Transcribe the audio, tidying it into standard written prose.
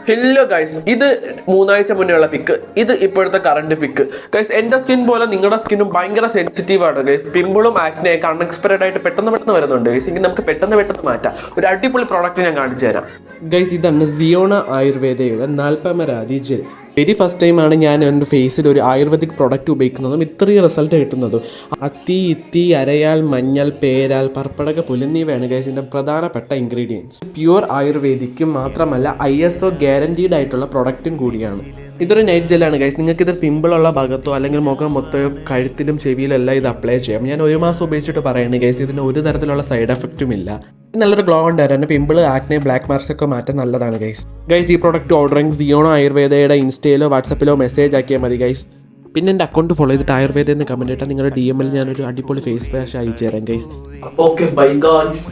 Hello guys, ഇത് 3 ആഴ്ച മുന്നേ ഉള്ള പിക്ക്, ഇത് ഇപ്പോഴത്തെ കറണ്ട് പിക്ക്. ഗൈസ്, എന്റെ സ്കിൻ പോലെ നിങ്ങളുടെ സ്കിന്നും ഭയങ്കര സെൻസിറ്റീവ് ആണ് ഗൈസ്. പിമ്പിളും ആക്നെയൊക്കെ അൺഎക്സ്പെക്ടഡ് ആയിട്ട് പെട്ടെന്ന് വരുന്നുണ്ട് ഗൈസ്. എങ്കിൽ നമുക്ക് പെട്ടെന്ന് മാറ്റാം. ഒരു അടിപൊളി പ്രോഡക്റ്റ് ഞാൻ കാണിച്ചു തരാം ഗൈസ്. ഇതാണ് സിയോണ ആയുർവേദയുടെ നാൽപ്പമരാതി ജെൽ. വെരി ഫസ്റ്റ് ടൈമാണ് ഞാൻ എൻ്റെ ഫേസിൽ ഒരു ആയുർവേദിക് പ്രൊഡക്റ്റ് ഉപയോഗിക്കുന്നതും ഇത്രയും റിസൾട്ട് കിട്ടുന്നതും. അത്തി, ഇത്തി, അരയാൽ, മഞ്ഞൾ, പേരാൽ, പർപ്പടക, പുലിന്നിവയാണ് ഗൈസ് ഇതിൻ്റെ പ്രധാനപ്പെട്ട ഇൻഗ്രീഡിയൻസ്. പ്യുവർ ആയുർവേദിക്കും മാത്രമല്ല ISO ഗ്യാരൻറ്റീഡ് ആയിട്ടുള്ള പ്രൊഡക്റ്റും കൂടിയാണ്. ഇതൊരു നൈറ്റ് ജെല്ലാണ് ഗൈസ്. നിങ്ങൾക്ക് ഇത് പിമ്പിളുള്ള ഭാഗത്തോ അല്ലെങ്കിൽ മുഖം മൊത്തമോ കഴുത്തിലും ചെവിയിലും എല്ലാം ഇത് അപ്ലൈ ചെയ്യാം. ഞാൻ 1 മാസം ഉപയോഗിച്ചിട്ട് പറയുന്നത് ഗൈസ്, ഇതിന് ഒരു തരത്തിലുള്ള സൈഡ് എഫക്റ്റും ഇല്ല. നല്ലൊരു ഗ്ലോ ഉണ്ടായിരുന്നു. പിമ്പിൾ, ആക്നെ, ബ്ലാക്ക് മാർക്സ് ഒക്കെ മാറ്റാൻ നല്ലതാണ് ഗൈസ്. ഗൈസ്, ഈ പ്രോഡക്റ്റ് ഓർഡറിങ് സിയോണ ആയുർവേദയുടെ ഇൻസ്റ്റയിലോ വാട്സപ്പിലോ മെസ്സേജ് ആക്കിയാൽ മതി ഗൈസ്. പിന്നെ എൻ്റെ അക്കൗണ്ട് ഫോളോ ചെയ്തിട്ട് ആയുർവേദ എന്ന് കമൻറ്റ് ഇട്ടാൽ നിങ്ങളുടെ DM-ൽ ഞാനൊരു അടിപൊളി ഫേസ് വാഷ് അയച്ചു തരാം ഗൈസ്. Okay, bye guys.